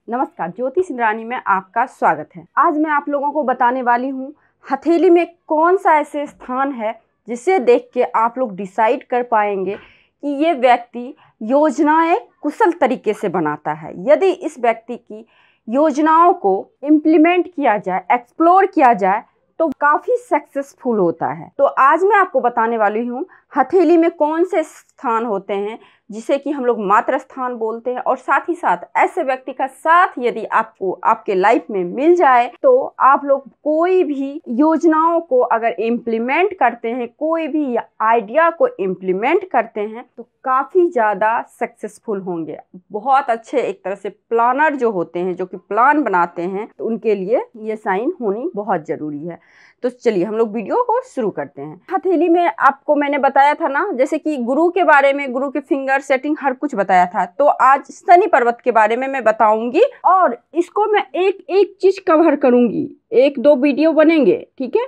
नमस्कार, ज्योति सिंधरानी में आपका स्वागत है। आज मैं आप लोगों को बताने वाली हूँ हथेली में कौन सा ऐसे स्थान है जिसे देख के आप लोग डिसाइड कर पाएंगे कि ये व्यक्ति योजनाएं कुशल तरीके से बनाता है। यदि इस व्यक्ति की योजनाओं को इम्प्लीमेंट किया जाए, एक्सप्लोर किया जाए तो काफ़ी सक्सेसफुल होता है। तो आज मैं आपको बताने वाली हूँ हथेली में कौन से स्थान होते हैं जिसे कि हम लोग मातृ स्थान बोलते हैं, और साथ ही साथ ऐसे व्यक्ति का साथ यदि आपको आपके लाइफ में मिल जाए तो आप लोग कोई भी योजनाओं को अगर इम्प्लीमेंट करते हैं, कोई भी आइडिया को इम्प्लीमेंट करते हैं तो काफ़ी ज़्यादा सक्सेसफुल होंगे। बहुत अच्छे एक तरह से प्लानर जो होते हैं, जो कि प्लान बनाते हैं, तो उनके लिए ये साइन होनी बहुत ज़रूरी है। तो चलिए हम लोग वीडियो को शुरू करते हैं। हथेली में आपको मैंने बताया था ना, जैसे कि गुरु के बारे में, गुरु के फिंगर सेटिंग हर कुछ बताया था, तो आज शनि पर्वत के बारे में मैं बताऊंगी और इसको मैं एक एक चीज कवर करूंगी। एक दो वीडियो बनेंगे, ठीक है,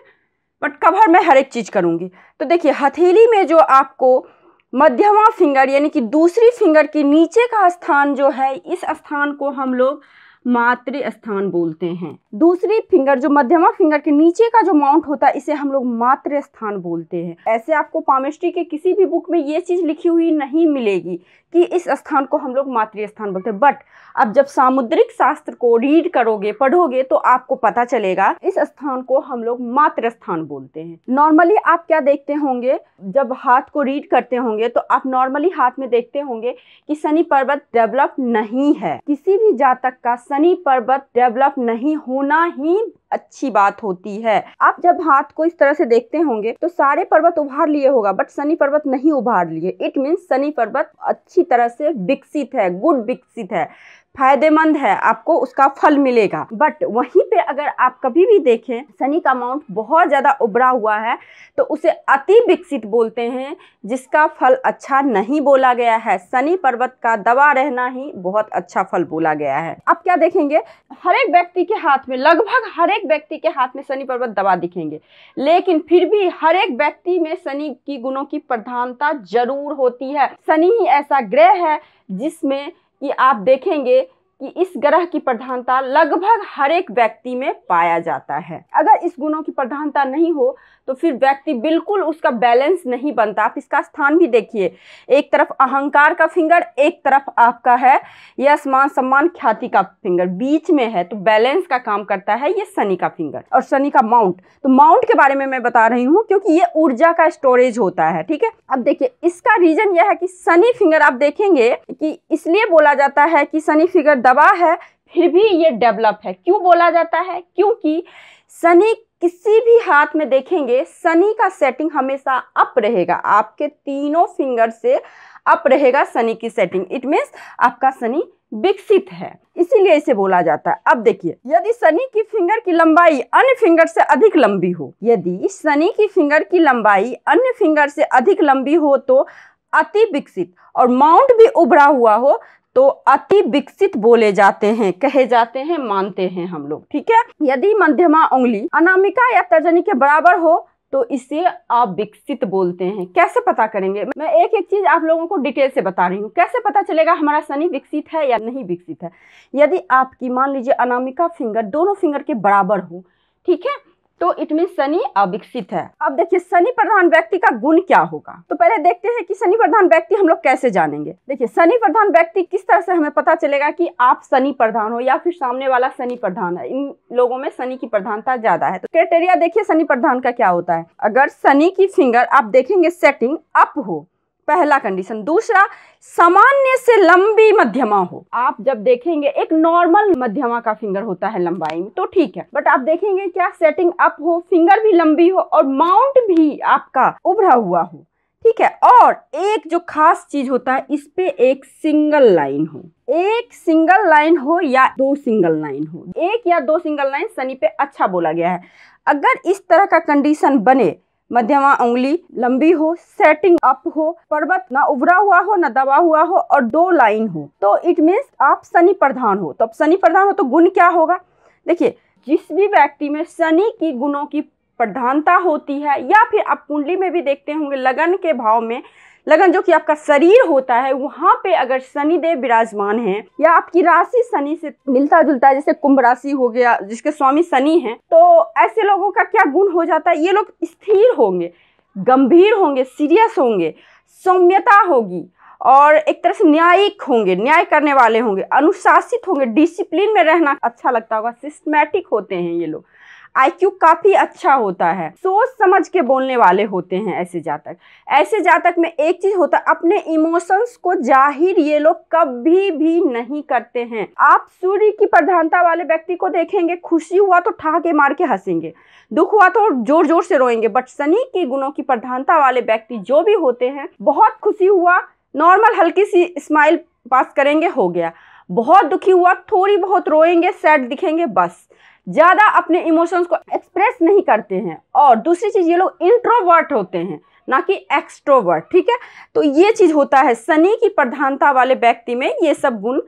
बट कवर मैं हर एक चीज करूंगी। तो देखिए हथेली में जो आपको मध्यमा फिंगर यानी कि दूसरी फिंगर के नीचे का स्थान जो है, इस स्थान को हम लोग मातृ स्थान बोलते हैं। दूसरी फिंगर जो मध्यमा फिंगर के नीचे का जो माउंट होता है, इसे हम लोग मातृ स्थान बोलते हैं। ऐसे आपको पामेस्ट्री के किसी भी बुक में ये चीज लिखी हुई नहीं मिलेगी कि इस स्थान को हम लोग मातृ स्थान बोलते हैं, बट अब जब सामुद्रिक शास्त्र को रीड करोगे, पढ़ोगे, तो आपको पता चलेगा इस स्थान को हम लोग मातृ स्थान बोलते हैं। नॉर्मली आप क्या देखते होंगे, जब हाथ को रीड करते होंगे तो आप नॉर्मली हाथ में देखते होंगे कि शनि पर्वत डेवलप नहीं है। किसी भी जातक का शनि पर्वत डेवलप नहीं होना ही अच्छी बात होती है। आप जब हाथ को इस तरह से देखते होंगे तो सारे पर्वत उभार लिए होगा, बट शनि पर्वत नहीं उभार लिए। इट मीन्स शनि पर्वत अच्छी तरह से विकसित है, गुड विकसित है, फायदेमंद है, आपको उसका फल मिलेगा। बट वहीं पे अगर आप कभी भी देखें शनि का माउंट बहुत ज़्यादा उभरा हुआ है तो उसे अति विकसित बोलते हैं, जिसका फल अच्छा नहीं बोला गया है। शनि पर्वत का दबा रहना ही बहुत अच्छा फल बोला गया है। अब क्या देखेंगे, हर एक व्यक्ति के हाथ में, लगभग हर एक व्यक्ति के हाथ में शनि पर्वत दबा दिखेंगे, लेकिन फिर भी हर एक व्यक्ति में शनि की गुणों की प्रधानता जरूर होती है। शनि ही ऐसा ग्रह है जिसमें कि आप देखेंगे कि इस ग्रह की प्रधानता लगभग हर एक व्यक्ति में पाया जाता है। अगर इस गुणों की प्रधानता नहीं हो तो फिर व्यक्ति बिल्कुल उसका बैलेंस नहीं बनता। आप इसका स्थान भी देखिए, एक तरफ अहंकार का फिंगर, एक तरफ आपका है यश मान सम्मान ख्याति का फिंगर, बीच में है, तो बैलेंस का काम करता है ये शनि का फिंगर। और शनि का माउंट, तो माउंट के बारे में मैं बता रही हूँ क्योंकि ये ऊर्जा का स्टोरेज होता है, ठीक है। अब देखिए इसका रीजन यह है कि शनि फिंगर आप देखेंगे कि इसलिए बोला जाता है कि शनि फिंगर दबा है फिर भी ये डेवलप है। क्यों बोला जाता है? क्योंकि शनि किसी भी हाथ में देखेंगे, शनि का सेटिंग हमेशा अप रहेगा, आपके तीनों फिंगर से अप रहेगा शनि की सेटिंग। इट मीन्स आपका शनि विकसित है, इसीलिए इसे बोला जाता है। अब देखिए यदि शनि की फिंगर की लंबाई अन्य फिंगर से अधिक लंबी हो, यदि शनि की फिंगर की लंबाई अन्य फिंगर से अधिक लंबी हो तो अति विकसित, और माउंट भी उभरा हुआ हो तो अति विकसित बोले जाते हैं, कहे जाते हैं, मानते हैं हम लोग, ठीक है। यदि मध्यमा उंगली अनामिका या तर्जनी के बराबर हो तो इसे अविकसित बोलते हैं। कैसे पता करेंगे? मैं एक एक चीज आप लोगों को डिटेल से बता रही हूँ। कैसे पता चलेगा हमारा शनि विकसित है या नहीं विकसित है? यदि आपकी मान लीजिए अनामिका फिंगर दोनों फिंगर के बराबर हो, ठीक है, तो इट मीन शनि अविकसित है। अब देखिए शनि प्रधान व्यक्ति का गुण क्या होगा, तो पहले देखते हैं कि शनि प्रधान व्यक्ति हम लोग कैसे जानेंगे। देखिए शनि प्रधान व्यक्ति किस तरह से हमें पता चलेगा कि आप शनि प्रधान हो या फिर सामने वाला शनि प्रधान है। इन लोगों में शनि की प्रधानता ज्यादा है। तो क्राइटेरिया देखिए शनि प्रधान का क्या होता है। अगर शनि की फिंगर आप देखेंगे सेटिंग अप हो, पहला कंडीशन। दूसरा, सामान्य से लंबी मध्यमा हो। आप जब देखेंगे एक नॉर्मल मध्यमा का फिंगर होता है लंबाई में तो ठीक है, बट आप देखेंगे क्या सेटिंग अप हो, फिंगर भी लंबी हो और माउंट भी आपका उभरा हुआ हो, ठीक है। और एक जो खास चीज होता है, इस पे एक सिंगल लाइन हो, एक सिंगल लाइन हो या दो सिंगल लाइन हो, एक या दो सिंगल लाइन शनि पे अच्छा बोला गया है। अगर इस तरह का कंडीशन बने, मध्यमा उंगली लंबी हो, सेटिंग अप हो, पर्वत ना उभरा हुआ हो ना दबा हुआ हो और दो लाइन हो, तो इट मीन्स आप शनि प्रधान हो। तो अब शनि प्रधान हो तो गुण क्या होगा? देखिए जिस भी व्यक्ति में शनि की गुणों की प्रधानता होती है, या फिर आप कुंडली में भी देखते होंगे लगन के भाव में लगन जो कि आपका शरीर होता है, वहां पे अगर शनिदेव विराजमान है या आपकी राशि शनि से मिलता जुलता है, जैसे कुंभ राशि हो गया जिसके स्वामी शनि हैं, तो ऐसे लोगों का क्या गुण हो जाता है, ये लोग स्थिर होंगे, गंभीर होंगे, सीरियस होंगे, सौम्यता होगी और एक तरह से न्यायिक होंगे, न्याय करने वाले होंगे, अनुशासित होंगे, डिसिप्लिन में रहना अच्छा लगता होगा, सिस्टमैटिक होते हैं ये लोग, आईक्यू काफी अच्छा होता है, सोच समझ के बोलने वाले होते हैं ऐसे जातक। ऐसे जातक में एक चीज होता है, अपने इमोशंस को जाहिर ये लोग कभी भी नहीं करते हैं। आप सूर्य की प्रधानता वाले व्यक्ति को देखेंगे, खुशी हुआ तो ठहाके मार के हंसेंगे, दुख हुआ तो जोर जोर से रोएंगे, बट शनि के गुणों की प्रधानता वाले व्यक्ति जो भी होते हैं, बहुत खुशी हुआ नॉर्मल हल्की सी स्माइल पास करेंगे, हो गया, बहुत दुखी हुआ थोड़ी बहुत रोएंगे, सैड दिखेंगे, बस ज्यादा अपने इमोशंस को एक्सप्रेस नहीं करते हैं। और दूसरी चीज, ये लोग इंट्रोवर्ट होते हैं, ना कि एक्सट्रोवर्ट, ठीक है। तो ये चीज होता है, शनि की प्रधानता वाले व्यक्ति में ये सब गुण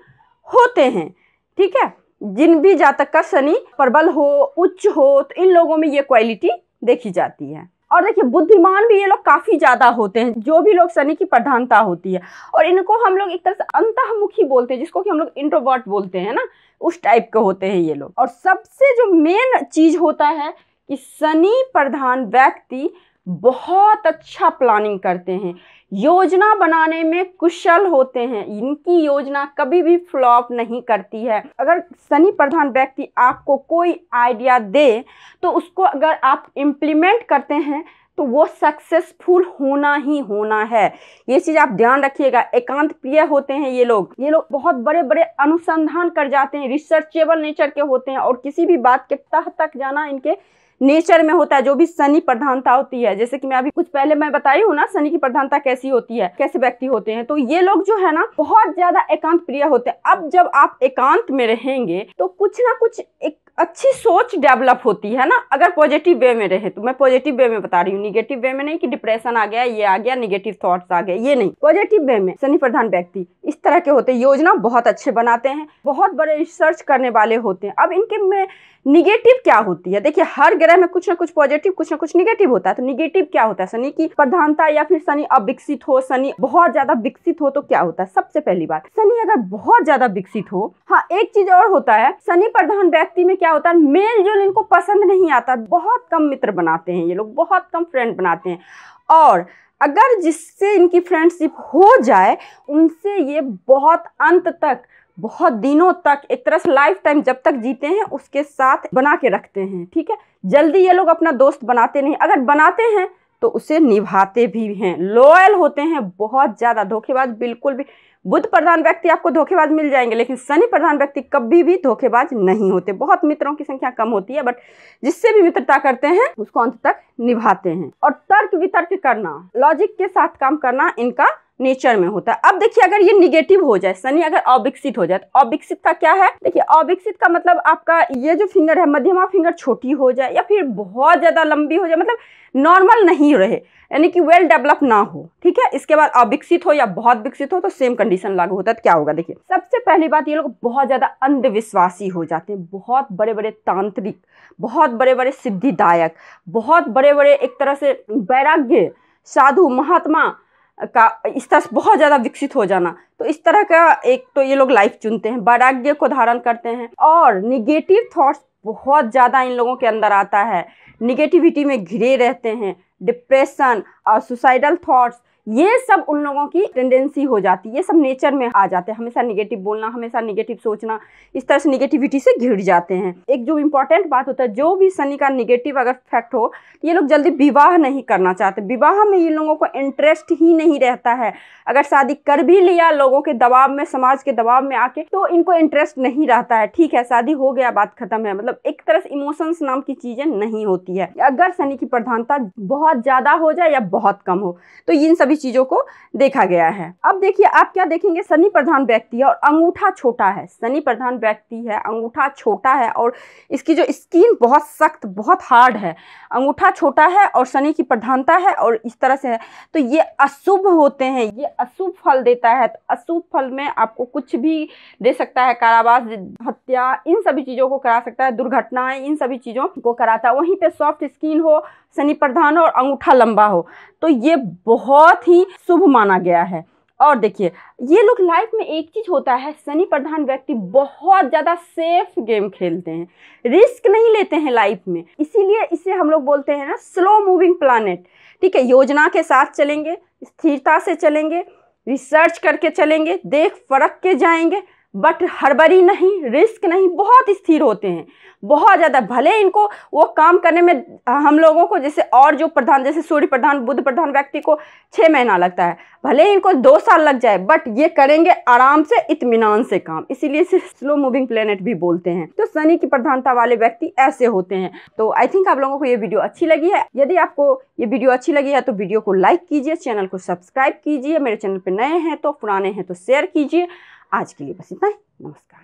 होते हैं, ठीक है। जिन भी जातक का शनि प्रबल हो, उच्च हो, तो इन लोगों में ये क्वालिटी देखी जाती है। और देखिए, बुद्धिमान भी ये लोग काफी ज्यादा होते हैं, जो भी लोग शनि की प्रधानता होती है, और इनको हम लोग एक तरह से अंतर्मुखी बोलते हैं, जिसको कि हम लोग इंट्रोवर्ट बोलते हैं ना, उस टाइप के होते हैं ये लोग। और सबसे जो मेन चीज होता है कि शनि प्रधान व्यक्ति बहुत अच्छा प्लानिंग करते हैं, योजना बनाने में कुशल होते हैं, इनकी योजना कभी भी फ्लॉप नहीं करती है। अगर शनि प्रधान व्यक्ति आपको कोई आइडिया दे तो उसको अगर आप इम्प्लीमेंट करते हैं तो वो सक्सेसफुल होना ही होना है, ये चीज आप ध्यान रखिएगा। एकांत प्रिय होते हैं ये लोग बहुत बड़े बड़े अनुसंधान कर जाते हैं, रिसर्चेबल नेचर के होते हैं, और किसी भी बात के तह तक जाना इनके नेचर में होता है, जो भी शनि प्रधानता होती है। जैसे कि मैं अभी कुछ पहले मैं बताई हूँ ना, शनि की प्रधानता कैसी होती है, कैसे व्यक्ति होते हैं, तो ये लोग जो है ना बहुत ज्यादा एकांत प्रिय होते हैं। अब जब आप एकांत में रहेंगे तो कुछ ना कुछ एक अच्छी सोच डेवलप होती है ना, अगर पॉजिटिव वे में रहे तो। मैं पॉजिटिव वे में बता रही हूँ, निगेटिव वे में नहीं कि डिप्रेशन आ गया, ये आ गया, निगेटिव थॉट्स आ गए, ये नहीं। पॉजिटिव वे में शनि प्रधान व्यक्ति इस तरह के होते हैं, योजना बहुत अच्छे बनाते हैं, बहुत बड़े रिसर्च करने वाले होते हैं। अब इनके में निगेटिव क्या होती है, देखिए हर ग्रह में कुछ ना कुछ पॉजिटिव कुछ ना कुछ निगेटिव होता है। तो निगेटिव क्या होता है, शनि की प्रधानता या फिर शनि अविकसित हो, शनि बहुत ज्यादा विकसित हो तो क्या होता है। सबसे पहली बात, शनि अगर बहुत ज्यादा विकसित हो, हाँ एक चीज और होता है, शनि प्रधान व्यक्ति में क्या होता है, मेल जोल इनको पसंद नहीं आता, बहुत कम मित्र बनाते हैं ये लोग, बहुत कम फ्रेंड बनाते हैं, और अगर जिससे इनकी फ्रेंडशिप हो जाए उनसे ये बहुत अंत तक, बहुत दिनों तक, एक तरह से लाइफ टाइम जब तक जीते हैं उसके साथ बना के रखते हैं, ठीक है। जल्दी ये लोग अपना दोस्त बनाते नहीं, अगर बनाते हैं तो उसे निभाते भी हैं, लॉयल होते हैं, बहुत ज्यादा धोखेबाज बिल्कुल भी। बुध प्रधान व्यक्ति आपको धोखेबाज मिल जाएंगे, लेकिन शनि प्रधान व्यक्ति कभी भी धोखेबाज नहीं होते। बहुत मित्रों की संख्या कम होती है, बट जिससे भी मित्रता करते हैं उसको अंत तक निभाते हैं। और तर्क वितर्क करना, लॉजिक के साथ काम करना इनका नेचर में होता है। अब देखिए, अगर ये निगेटिव हो जाए, शनि अगर अविकसित हो जाए, तो अविकसित का क्या है, देखिए अविकसित का मतलब आपका ये जो फिंगर है, मध्यमा फिंगर छोटी हो जाए या फिर बहुत ज्यादा लंबी हो जाए, मतलब नॉर्मल नहीं रहे, यानी कि वेल डेवलप ना हो, ठीक है। इसके बाद अविकसित हो या बहुत विकसित हो तो सेम कंडीशन लागू होता है। तो क्या होगा, देखिए सबसे पहली बात, ये लोग बहुत ज्यादा अंधविश्वासी हो जाते हैं, बहुत बड़े बड़े तांत्रिक, बहुत बड़े बड़े सिद्धिदायक, बहुत बड़े बड़े एक तरह से वैराग्य, साधु, महात्मा का इस तरह से बहुत ज़्यादा विकसित हो जाना, तो इस तरह का एक तो ये लोग लाइफ चुनते हैं, वैराग्य को धारण करते हैं। और निगेटिव थॉट्स बहुत ज़्यादा इन लोगों के अंदर आता है, निगेटिविटी में घिरे रहते हैं, डिप्रेशन और सुसाइडल थॉट्स, ये सब उन लोगों की टेंडेंसी हो जाती है, ये सब नेचर में आ जाते हैं, हमेशा निगेटिव बोलना, हमेशा निगेटिव सोचना, इस तरह से निगेटिविटी से घिर जाते हैं। एक जो इम्पोर्टेंट बात होता है, जो भी शनि का निगेटिव अगर फैक्ट हो, ये लोग जल्दी विवाह नहीं करना चाहते, विवाह में ये लोगों को इंटरेस्ट ही नहीं रहता है। अगर शादी कर भी लिया लोगों के दबाव में, समाज के दबाव में आके, तो इनको इंटरेस्ट नहीं रहता है, ठीक है शादी हो गया बात खत्म है, मतलब एक तरह से इमोशंस नाम की चीजें नहीं होती है। अगर शनि की प्रधानता बहुत ज्यादा हो जाए या बहुत कम हो, तो इन सभी चीजों को देखा गया है। अब देखिए, आप क्या देखेंगे, शनि प्रधान व्यक्ति है और अंगूठा छोटा है, शनि प्रधान व्यक्ति है, अंगूठा छोटा है, और इसकी जो स्किन बहुत सख्त, बहुत हार्ड है, अंगूठा छोटा है और शनि की प्रधानता है और इस तरह से है, तो ये अशुभ होते हैं, ये अशुभ फल देता है। तो अशुभ फल में आपको कुछ भी दे सकता है, कारावास, हत्या, इन सभी चीजों को करा सकता है, दुर्घटनाएं, इन सभी चीजों को कराता है। वहीं पे सॉफ्ट स्किन हो, शनि प्रधान हो और अंगूठा लंबा हो, तो ये बहुत बहुत ही शुभ माना गया है। और देखिए, ये लोग लाइफ में एक चीज होता है, शनि प्रधान व्यक्ति बहुत ज्यादा सेफ गेम खेलते हैं, रिस्क नहीं लेते हैं लाइफ में, इसीलिए इसे हम लोग बोलते हैं ना स्लो मूविंग प्लैनेट। ठीक है, योजना के साथ चलेंगे, स्थिरता से चलेंगे, रिसर्च करके चलेंगे, देख परख के जाएंगे, बट हड़बड़ी नहीं, रिस्क नहीं, बहुत स्थिर होते हैं, बहुत ज़्यादा। भले इनको वो काम करने में हम लोगों को जैसे और जो प्रधान, जैसे सूर्य प्रधान बुध प्रधान व्यक्ति को 6 महीना लगता है, भले इनको 2 साल लग जाए, बट ये करेंगे आराम से, इत्मीनान से काम, इसीलिए इसे स्लो मूविंग प्लेनेट भी बोलते हैं। तो शनि की प्रधानता वाले व्यक्ति ऐसे होते हैं। तो आई थिंक आप लोगों को ये वीडियो अच्छी लगी है। यदि आपको ये वीडियो अच्छी लगी है तो वीडियो को लाइक कीजिए, चैनल को सब्सक्राइब कीजिए, मेरे चैनल पर नए हैं तो, पुराने हैं तो शेयर कीजिए। आज के लिए बस इतना ही। नमस्कार।